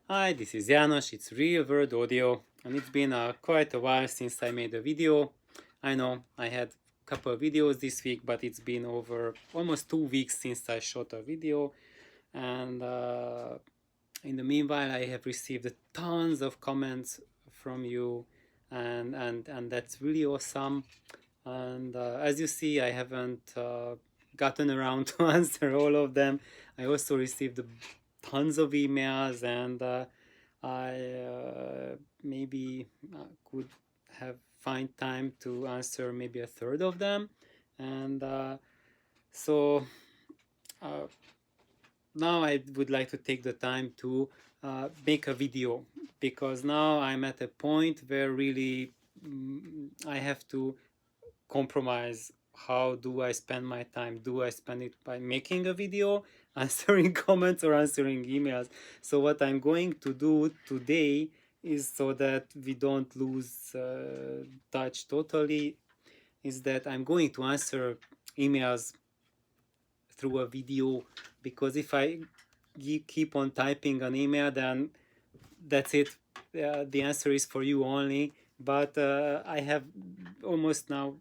Hi, this is János, it's Real World Audio, and it's been quite a while since I made a video. I know I had a couple of videos this week, but it's been over almost 2 weeks since I shot a video, and in the meanwhile I have received tons of comments from you, and that's really awesome. And as you see, I haven't gotten around to answer all of them. I also received tons of emails, and I maybe could have find time to answer maybe a third of them. And so uh, now I would like to take the time to make a video, because now I'm at a point where really I have to compromise. How do I spend my time? Do I spend it by making a video, answering comments, or answering emails? So what I'm going to do today is, so that we don't lose touch totally, is that I'm going to answer emails through a video, because if I keep on typing an email, then that's it. The answer is for you only. But I have almost now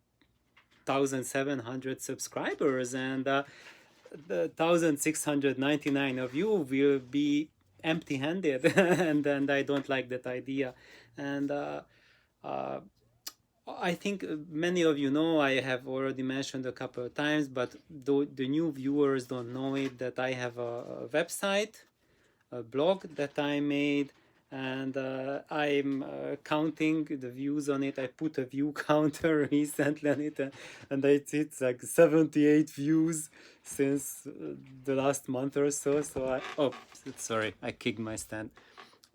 1,700 subscribers, and the 1,699 of you will be empty-handed, and I don't like that idea. And uh, I think many of you know, I have already mentioned a couple of times, but the new viewers don't know it, that I have a website, a blog that I made, and I'm counting the views on it. I put a view counter recently on it, and it's like 78 views since the last month or so. So oh, sorry, I kicked my stand.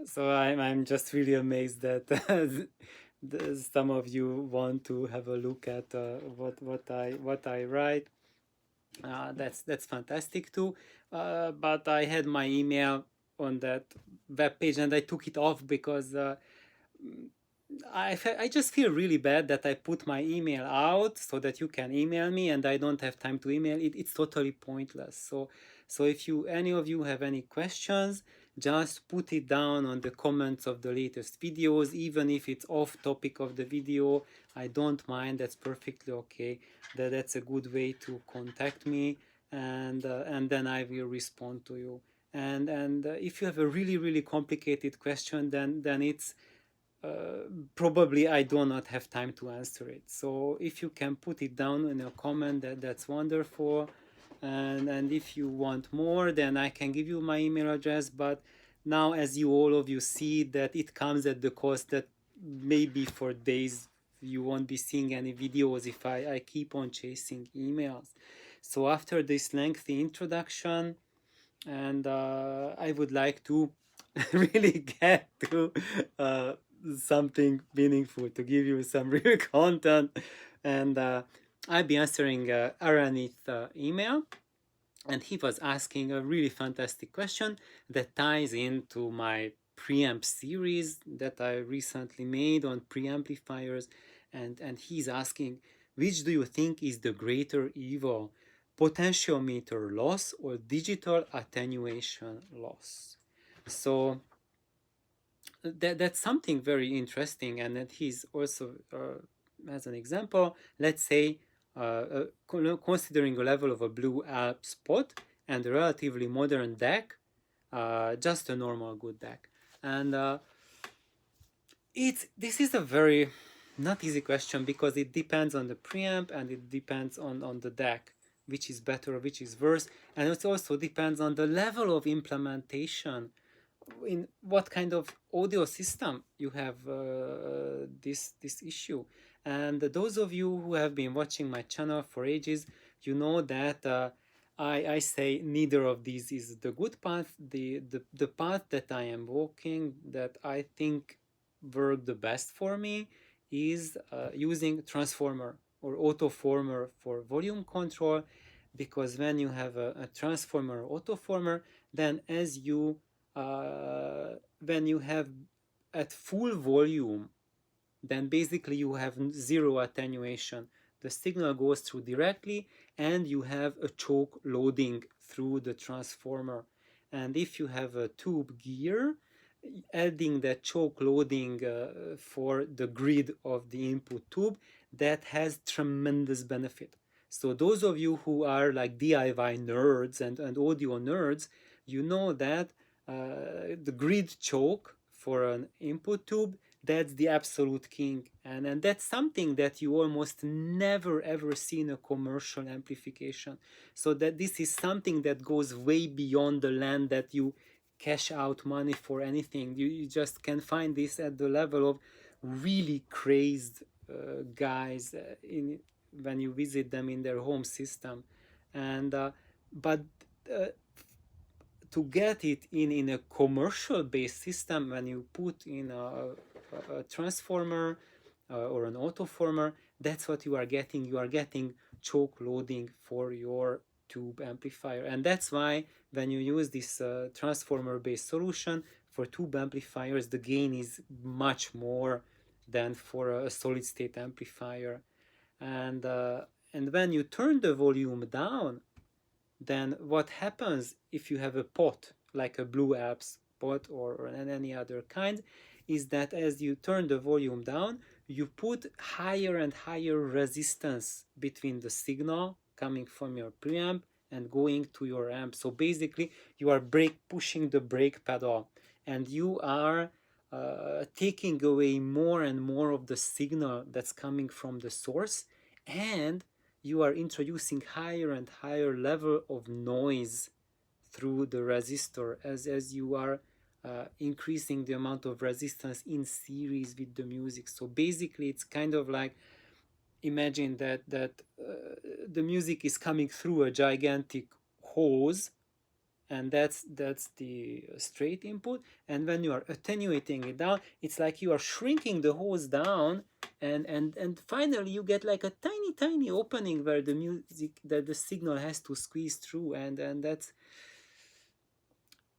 So I'm just really amazed that some of you want to have a look at what I write. That's fantastic too. But I had my email on that web page, and I took it off because I just feel really bad that I put my email out so that you can email me, and I don't have time to email it. It's totally pointless. So if any of you have any questions, just put it down on the comments of the latest videos, even if it's off topic of the video. I don't mind. That's perfectly okay. That's a good way to contact me, and then I will respond to you. And if you have a really complicated question, then it's probably I do not have time to answer it. So if you can put it down in a comment, that's wonderful. And if you want more, then I can give you my email address. But now, as you all of you see, that it comes at the cost that maybe for days you won't be seeing any videos if I keep on chasing emails. So after this lengthy introduction, and I would like to really get to something meaningful, to give you some real content. And I'll be answering Aranith's email, and he was asking a really fantastic question that ties into my preamp series that I recently made on preamplifiers. And he's asking, which do you think is the greater evil, potentiometer loss or digital attenuation loss? So that's something very interesting, and that he's also, as an example, let's say, considering a level of a blue Alp spot and a relatively modern DAC, just a normal good DAC. And this is a very not easy question, because it depends on the preamp and it depends on the DAC, which is better, which is worse, and it also depends on the level of implementation, in what kind of audio system you have this issue. And those of you who have been watching my channel for ages, you know that I say neither of these is the good path. The path that I am walking, that I think work the best for me, is using transformer or autoformer for volume control, because when you have a transformer autoformer, then as you when you have at full volume, then basically you have zero attenuation. The signal goes through directly, and you have a choke loading through the transformer. And if you have a tube gear, adding that choke loading for the grid of the input tube, that has tremendous benefit. So those of you who are like DIY nerds and audio nerds, you know that the grid choke for an input tube, that's the absolute king. And that's something that you almost never ever see in a commercial amplification. So that this is something that goes way beyond the land that you cash out money for anything. You just can find this at the level of really crazed guys in when you visit them in their home system. And but uh, to get it in a commercial based system, when you put in a transformer or an autoformer, that's what you are getting. You are getting choke loading for your tube amplifier. And that's why when you use this transformer based solution for tube amplifiers, the gain is much more than for a solid state amplifier. And when you turn the volume down, then what happens if you have a pot, like a Blue Apps pot or any other kind, is that as you turn the volume down, you put higher and higher resistance between the signal coming from your preamp and going to your amp. So basically, you are pushing the brake pedal, and you are taking away more and more of the signal that's coming from the source, and you are introducing higher and higher level of noise through the resistor as you are increasing the amount of resistance in series with the music. So basically, it's kind of like, imagine that the music is coming through a gigantic hose, and that's the straight input. And when you are attenuating it down, it's like you are shrinking the hose down, and finally you get like a tiny opening where the music, that the signal has to squeeze through. And that's,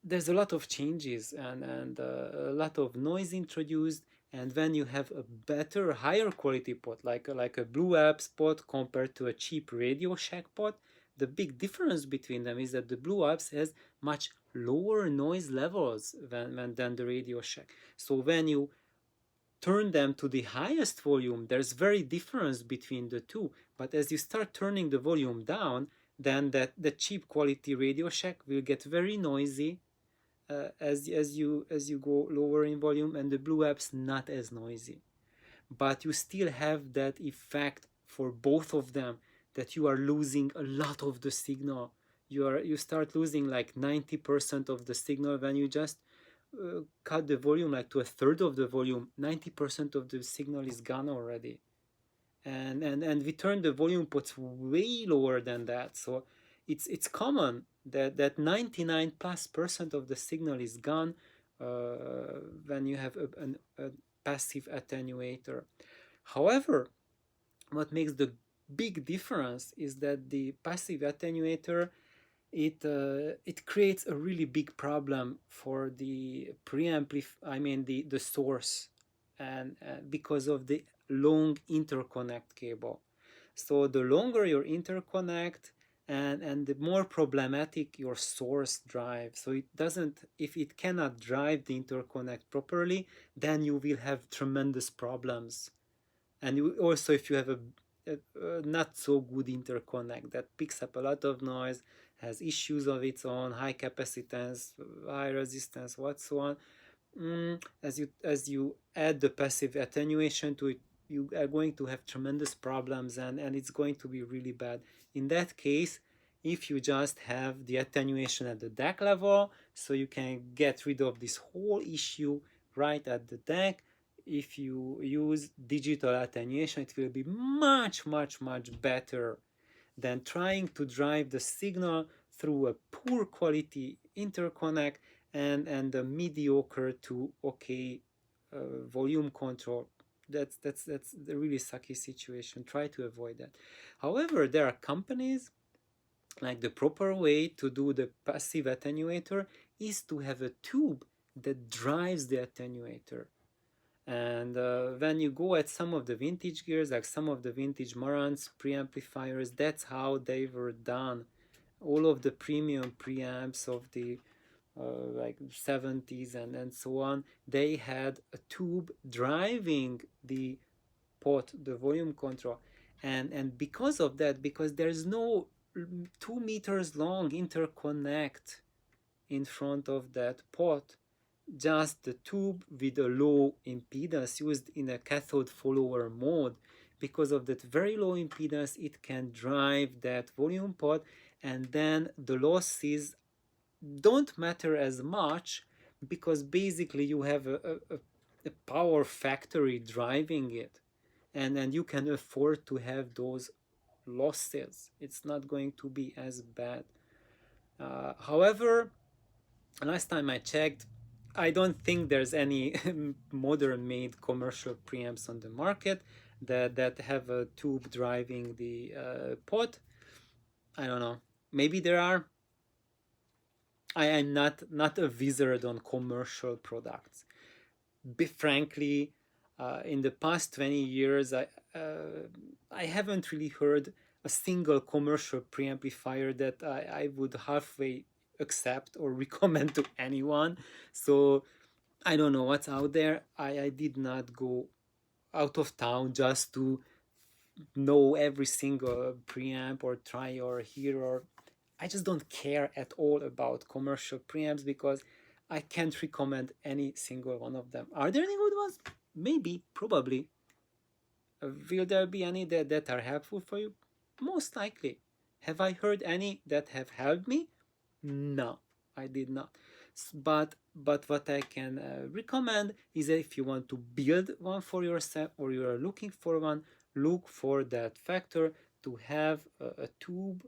there's a lot of changes and a lot of noise introduced. And when you have a better, higher quality pot, like a Blue Apps pot compared to a cheap Radio Shack pot, the big difference between them is that the Blue Apps has much lower noise levels than the Radio Shack. So when you turn them to the highest volume, there's very difference between the two. But as you start turning the volume down, then the cheap quality Radio Shack will get very noisy as you go lower in volume, and the Blue Apps not as noisy. But you still have that effect for both of them, that you are losing a lot of the signal. You start losing like 90% of the signal when you just cut the volume like to a third of the volume. 90% of the signal is gone already. And we turn the volume pots way lower than that. So it's common that 99+% of the signal is gone when you have a passive attenuator. However, what makes the big difference is that the passive attenuator, it creates a really big problem for the the source, and because of the long interconnect cable. So the longer your interconnect, and the more problematic your source drive. So it doesn't, if it cannot drive the interconnect properly, then you will have tremendous problems. And also, if you have a not so good interconnect that picks up a lot of noise, has issues of its own, high capacitance, high resistance, what so on, as you add the passive attenuation to it, you are going to have tremendous problems, and it's going to be really bad. In that case, if you just have the attenuation at the DAC level, so you can get rid of this whole issue right at the DAC. If you use digital attenuation, it will be much better than trying to drive the signal through a poor quality interconnect and a mediocre to okay volume control. That's the really sucky situation. Try to avoid that. However, there are companies, like the proper way to do the passive attenuator is to have a tube that drives the attenuator. And when you go at some of the vintage gears, like some of the vintage Marantz preamplifiers, that's how they were done. All of the premium preamps of the like 70s and so on, they had a tube driving the pot, the volume control. And because of that, because there's no 2 meters long interconnect in front of that pot, just the tube with a low impedance used in a cathode follower mode. Because of that very low impedance, it can drive that volume pot, and then the losses don't matter as much, because basically you have a power factory driving it, and you can afford to have those losses. It's not going to be as bad. However, last time I checked, I don't think there's any modern made commercial preamps on the market that have a tube driving the pot. I don't know. Maybe there are. I am not a wizard on commercial products. Frankly, in the past 20 years, I haven't really heard a single commercial preamplifier that I would halfway accept or recommend to anyone. So I don't know what's out there. I did not go out of town just to know every single preamp or try or hear, or I just don't care at all about commercial preamps, because I can't recommend any single one of them. Are there any good ones? Maybe, probably. Will there be any that are helpful for you? Most likely. Have I heard any that have helped me? No, I did not. But what I can recommend is that if you want to build one for yourself, or you are looking for one, look for that factor to have a tube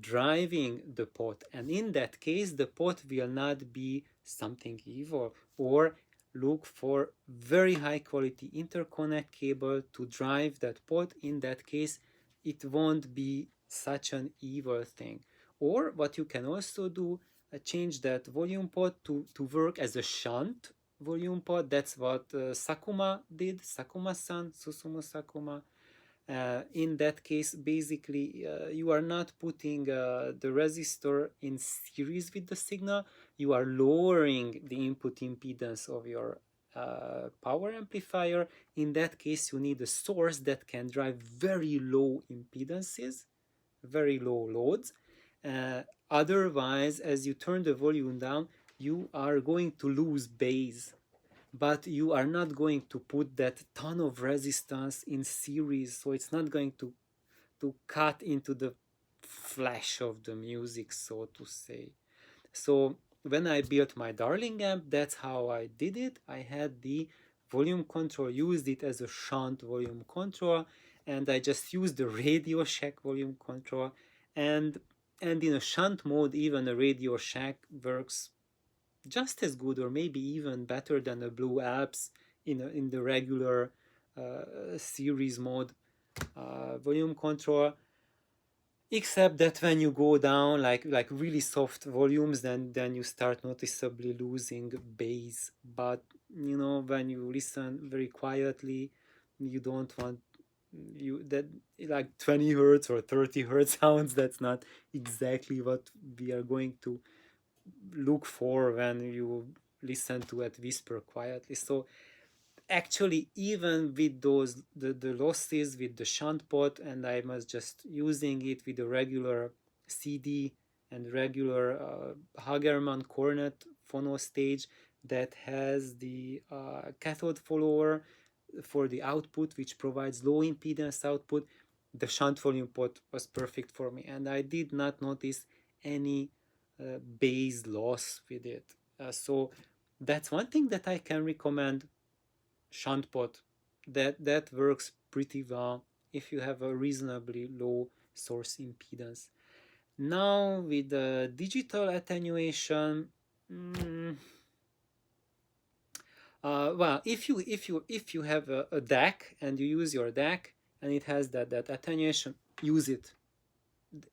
driving the pot, and in that case the pot will not be something evil. Or look for very high quality interconnect cable to drive that pot. In that case it won't be such an evil thing. Or what you can also do, change that volume pot to work as a shunt volume pot. That's what Sakuma did, Sakuma-san, Susumu Sakuma. In that case, basically, you are not putting the resistor in series with the signal. You are lowering the input impedance of your power amplifier. In that case, you need a source that can drive very low impedances, very low loads. Otherwise, as you turn the volume down, you are going to lose bass, but you are not going to put that ton of resistance in series, so it's not going to cut into the flesh of the music, so to say. So when I built my Darling amp, that's how I did it. I had the volume control, used it as a shunt volume control, and I just used the Radio Shack volume control, and in a shunt mode, even a Radio Shack works just as good, or maybe even better than the Blue Alps in the regular series mode volume control. Except that when you go down like really soft volumes, then you start noticeably losing bass. But when you listen very quietly, you don't want you that like 20 hertz or 30 hertz sounds. That's not exactly what we are going to look for when you listen to it whisper quietly. So actually, even with those the losses with the shunt pot, and I was just using it with a regular CD and regular Hagerman Cornet phono stage that has the cathode follower for the output, which provides low impedance output, the shunt volume pot was perfect for me, and I did not notice any bass loss with it. So that's one thing that I can recommend, shunt pot. That works pretty well if you have a reasonably low source impedance. Now with the digital attenuation, well, if you have a DAC and you use your DAC and it has that attenuation, use it.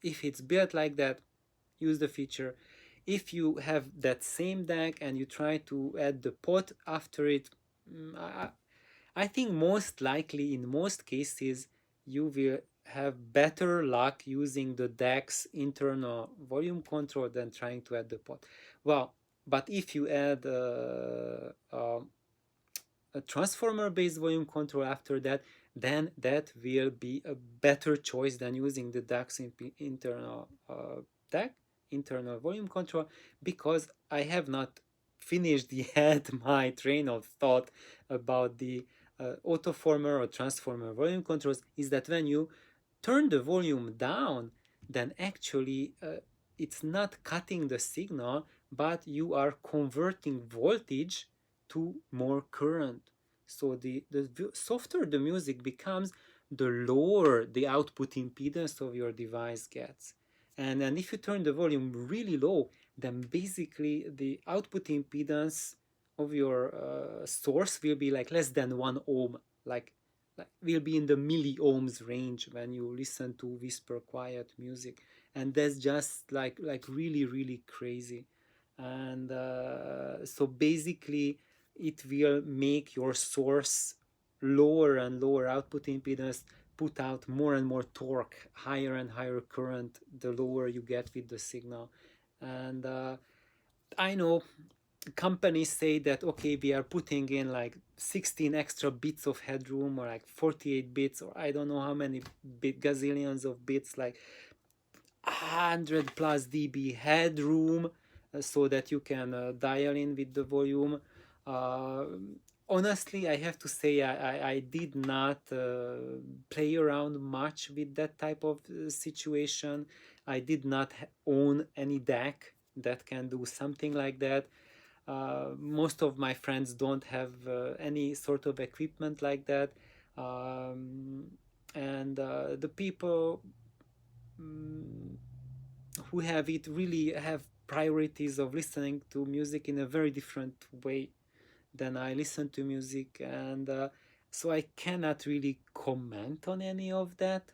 If it's built like that, use the feature. If you have that same DAC and you try to add the pot after it, I think most likely in most cases you will have better luck using the DAC's internal volume control than trying to add the pot. Well, but if you add a transformer based volume control after that, then that will be a better choice than using the DAC's internal DAC, internal volume control, because I have not finished yet my train of thought about the autoformer or transformer volume controls. Is that when you turn the volume down, then actually it's not cutting the signal, but you are converting voltage to more current. So the softer the music becomes, the lower the output impedance of your device gets. And then if you turn the volume really low, then basically the output impedance of your source will be like less than 1 ohm, like will be in the milliohms range when you listen to whisper quiet music, and that's just like really crazy. And so basically it will make your source lower and lower output impedance put out more and more torque, higher and higher current the lower you get with the signal. And I know companies say that okay, we are putting in like 16 extra bits of headroom, or like 48 bits, or I don't know how many gazillions of bits, like 100 plus dB headroom, so that you can dial in with the volume. Uh, Honestly, I have to say I did not play around much with that type of situation. I did not own any DAC that can do something like that. Most of my friends don't have any sort of equipment like that. Um, and the people mm, who have it really have priorities of listening to music in a very different way than I listen to music. And so I cannot really comment on any of that.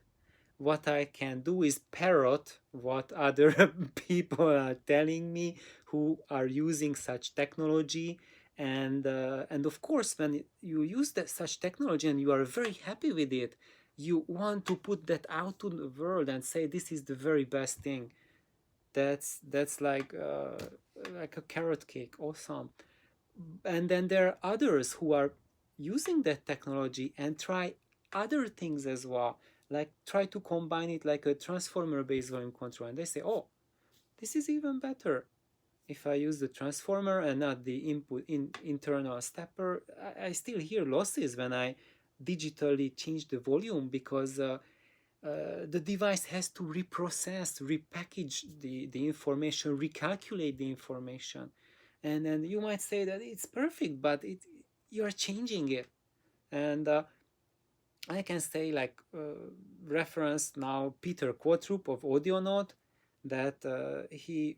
What I can do is parrot what other people are telling me who are using such technology. And of course, when you use such technology and you are very happy with it, you want to put that out to the world and say this is the very best thing. That's like a carrot cake, awesome. And then there are others who are using that technology and try other things as well, like try to combine it like a transformer based volume control, and they say, oh, this is even better. If I use the transformer and not the internal stepper, I still hear losses when I digitally change the volume, because the device has to reprocess, repackage the information, recalculate the information. And then you might say that it's perfect, but you're changing it. And I can say, like, reference now Peter Quatrup of Audionaut, that he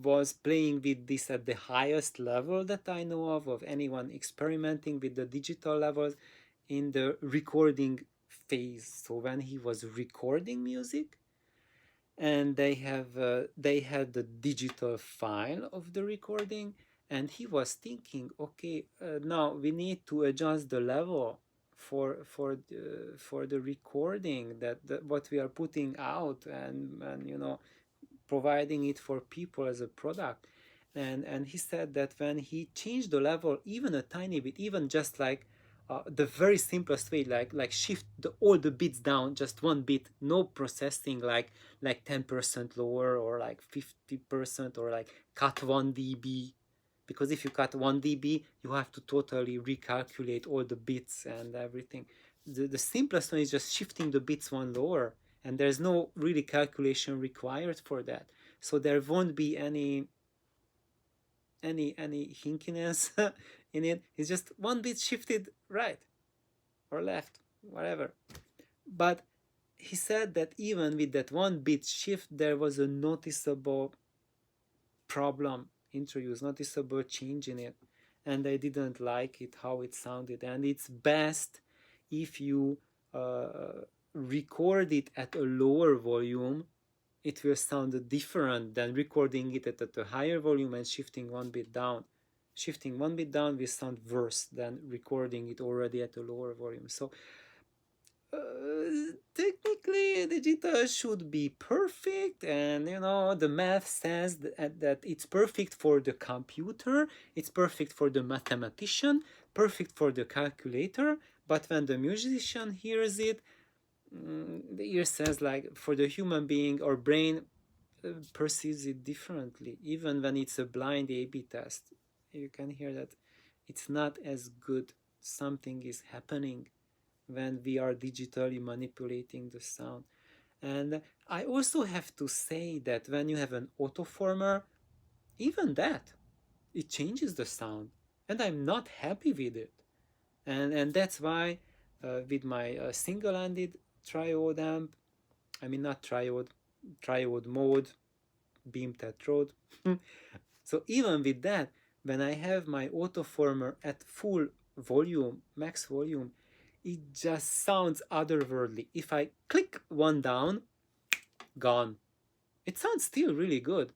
was playing with this at the highest level that I know of anyone experimenting with the digital levels in the recording phase. So when he was recording music, and they had the digital file of the recording, and he was thinking, okay, now we need to adjust the level for the recording, that what we are putting out, and providing it for people as a product. And he said that when he changed the level even a tiny bit, even just like the very simplest way, like shift all the bits down just 1 bit, no processing, like 10% lower, or like 50%, or like cut 1 dB, because if you cut 1 dB, you have to totally recalculate all the bits and everything. The simplest one is just shifting the bits one lower, and there's no really calculation required for that. So there won't be any hinkiness in it. It's just 1 bit shifted right or left, whatever. But he said that even with that 1 bit shift, there was a noticeable problem introduced, noticeable change in it, and I didn't like it how it sounded. And it's best if you record it at a lower volume. It will sound different than recording it at a higher volume and shifting 1 bit down. Shifting 1 bit down will sound worse than recording it already at a lower volume. So technically digital should be perfect, and the math says that it's perfect for the computer, it's perfect for the mathematician, perfect for the calculator, but when the musician hears it, the ear says, like, for the human being or brain perceives it differently. Even when it's a blind A/B test, you can hear that it's not as good. Something is happening when we are digitally manipulating the sound. And I also have to say that when you have an autoformer, even that, it changes the sound. And I'm not happy with it. And that's why with my single-handed triode amp, I mean not triode, triode mode, beam tetrode. So even with that, when I have my autoformer at full volume, max volume, it just sounds otherworldly. If I click one down, gone. It sounds still really good.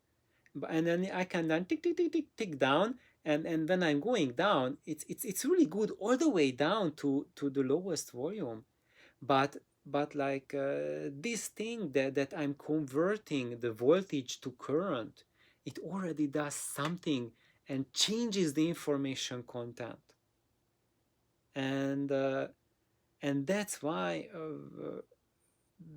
And then I can then tick tick tick tick tick down, and when I'm going down, it's really good all the way down to the lowest volume. But like this thing that I'm converting the voltage to current, it already does something and changes the information content. And that's why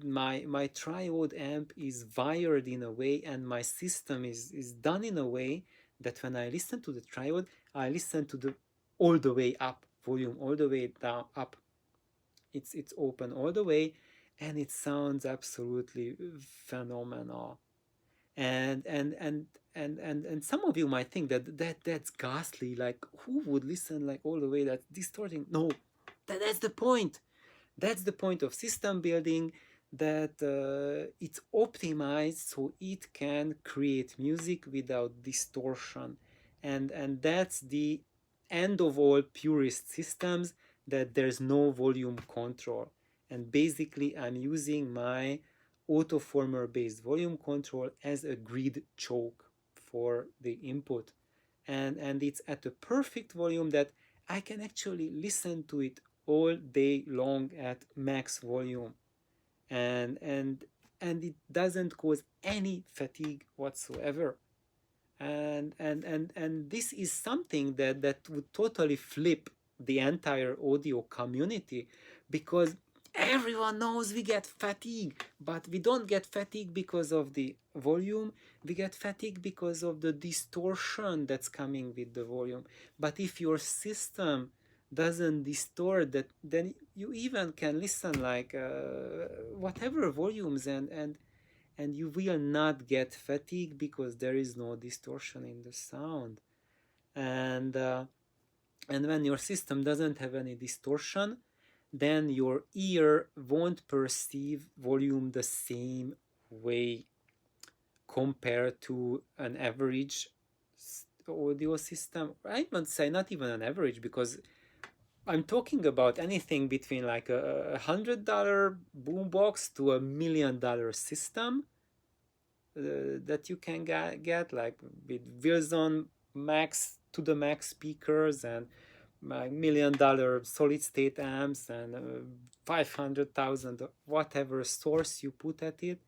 my triode amp is wired in a way, and my system is done in a way that when I listen to the triode, I listen to the all the way up volume, all the way down up. It's open all the way, and it sounds absolutely phenomenal. And some of you might think that's ghastly. Like, who would listen like all the way? That's distorting. No, that's the point. That's the point of system building, that it's optimized so it can create music without distortion. And that's the end of all purist systems, that there's no volume control. And basically I'm using my autoformer based volume control as a grid choke for the input. And it's at a perfect volume that I can actually listen to it all day long at max volume, and it doesn't cause any fatigue whatsoever. And this is something that would totally flip the entire audio community, because everyone knows we get fatigue, but we don't get fatigue because of the volume. We get fatigue because of the distortion that's coming with the volume. But if your system doesn't distort that, then you even can listen like whatever volumes, and you will not get fatigue because there is no distortion in the sound. And when your system doesn't have any distortion, then your ear won't perceive volume the same way compared to an average audio system. I won't say not even an average, because I'm talking about anything between like a $100 boombox to $1 million system that you can get like with Wilson max to the max speakers, and $1 million solid state amps, and 500,000 whatever source you put at it,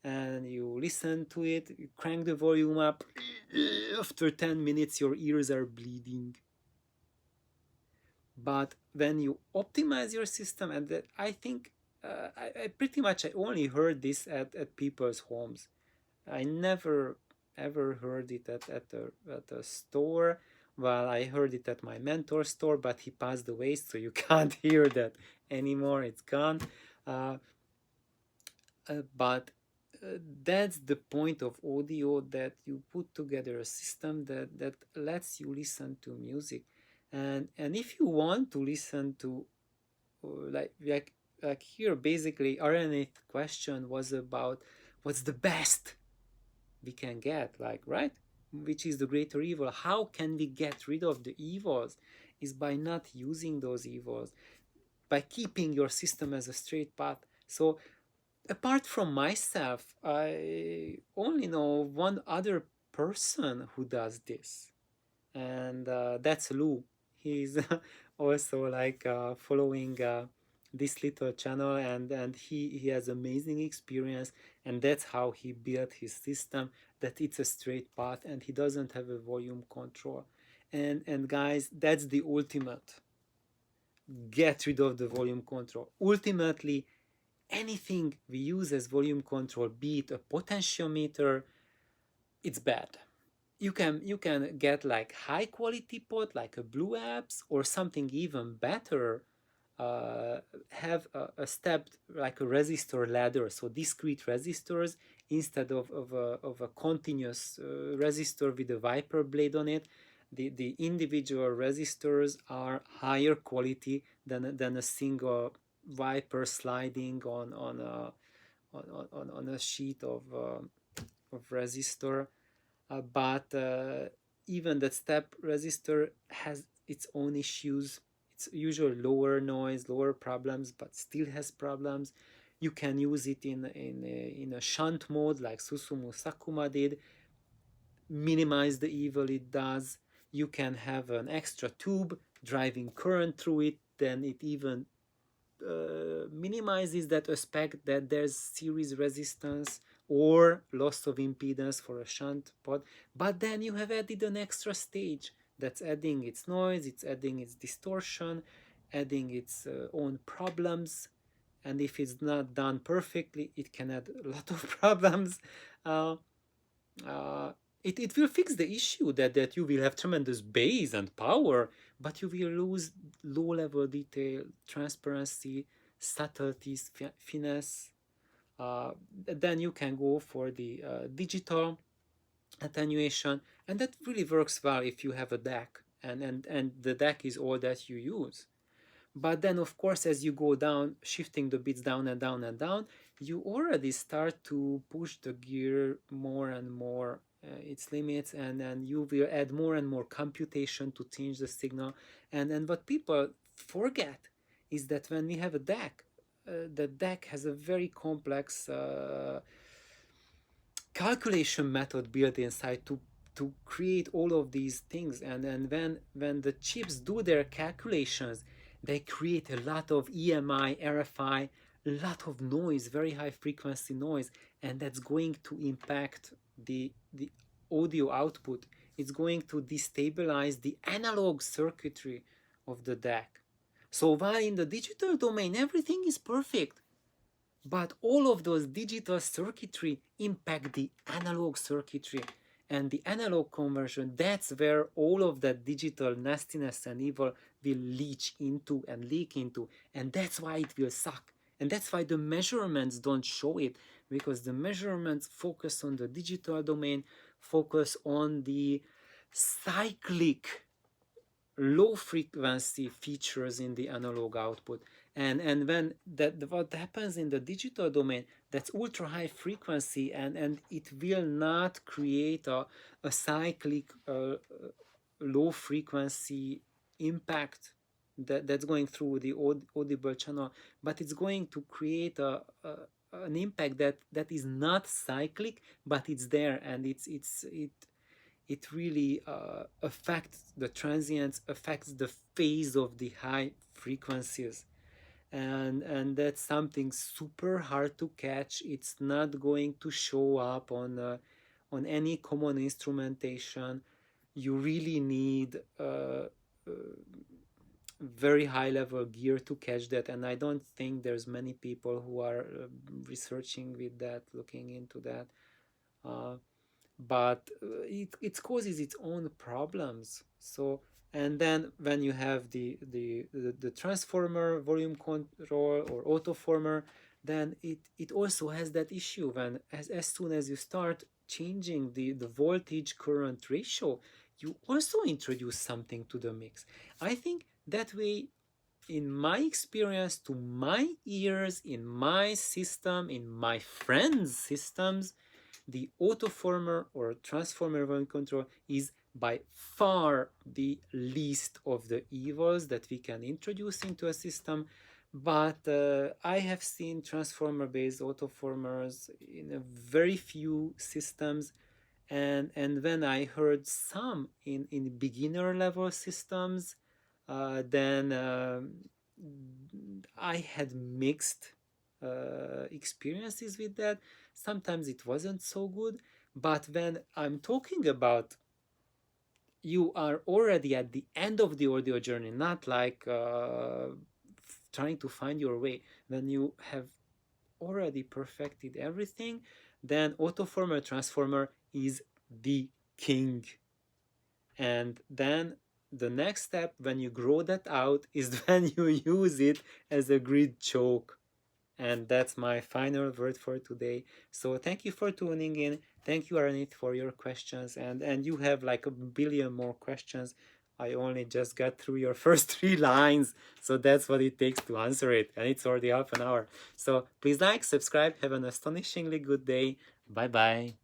and you listen to it, you crank the volume up. After 10 minutes your ears are bleeding. But when you optimize your system, and that, I think I pretty much I only heard this at people's homes. I never ever heard it at a store. Well, I heard it at my mentor's store, but he passed away, so you can't hear that anymore. It's gone. But that's the point of audio, that you put together a system that lets you listen to music. And if you want to listen to like here, basically RNA question was about what's the best we can get, like, right, which is the greater evil. How can we get rid of the evils? Is by not using those evils, by keeping your system as a straight path. So apart from myself, I only know one other person who does this, and that's Lou. He's also like following this little channel, and he has amazing experience, and that's how he built his system, that it's a straight path and he doesn't have a volume control. And guys, that's the ultimate. Get rid of the volume control. Ultimately, anything we use as volume control, be it a potentiometer, it's bad. You can get like high quality pot like a blue apps, or something even better, have a stepped like a resistor ladder, so discrete resistors instead of a continuous resistor with a viper blade on it. The individual resistors are higher quality than a single viper sliding on a sheet of resistor. But even the step resistor has its own issues. It's usually lower noise, lower problems, but still has problems. You can use it in a shunt mode like Susumu Sakuma did, minimize the evil it does. You can have an extra tube driving current through it, then it even minimizes that aspect that there's series resistance or loss of impedance for a shunt pod. But then you have added an extra stage that's adding its noise, it's adding its distortion, adding its own problems. And if it's not done perfectly, it can add a lot of problems. Uh, it will fix the issue that you will have tremendous bass and power, but you will lose low level detail, transparency, subtleties, finesse. Then you can go for the digital attenuation, and that really works well if you have a DAC, and the DAC is all that you use. But then, of course, as you go down, shifting the bits down and down and down, you already start to push the gear more and more its limits, and then you will add more and more computation to change the signal. And what people forget is that when we have a DAC, the DAC has a very complex calculation method built inside to create all of these things. And when the chips do their calculations, they create a lot of EMI, RFI, a lot of noise, very high frequency noise, and that's going to impact the audio output. It's going to destabilize the analog circuitry of the DAC. So while in the digital domain everything is perfect, but all of those digital circuitry impact the analog circuitry, and the analog conversion, that's where all of that digital nastiness and evil will leach into and leak into, and that's why it will suck. And that's why the measurements don't show it, because the measurements focus on the digital domain, focus on the cyclic low frequency features in the analog output. And when that, what happens in the digital domain, that's ultra high frequency, and it will not create a cyclic low frequency impact that's going through the audible channel, but it's going to create an impact that is not cyclic, but it's there, and it really affects the transients, affects the phase of the high frequencies. And that's something super hard to catch. It's not going to show up on any common instrumentation. You really need very high level gear to catch that, and I don't think there's many people who are researching with that, looking into that. But it causes its own problems. So, and then when you have the transformer volume control or autoformer, then it also has that issue. When as soon as you start changing the voltage current ratio, you also introduce something to the mix. I think that way, in my experience, to my ears, in my system, in my friends' systems, the autoformer or transformer volume control is by far the least of the evils that we can introduce into a system. But I have seen transformer based autoformers in a very few systems, and when I heard some in beginner level systems, then I had mixed experiences with that. Sometimes it wasn't so good, but when I'm talking about you are already at the end of the audio journey, not like trying to find your way. When you have already perfected everything, then autoformer transformer is the king. And then the next step when you grow that out is when you use it as a grid choke. And that's my final word for today. So thank you for tuning in. Thank you, Arnit, for your questions. And you have like a billion more questions. I only just got through your first 3 lines. So that's what it takes to answer it. And it's already half an hour. So please like, subscribe, have an astonishingly good day. Bye bye.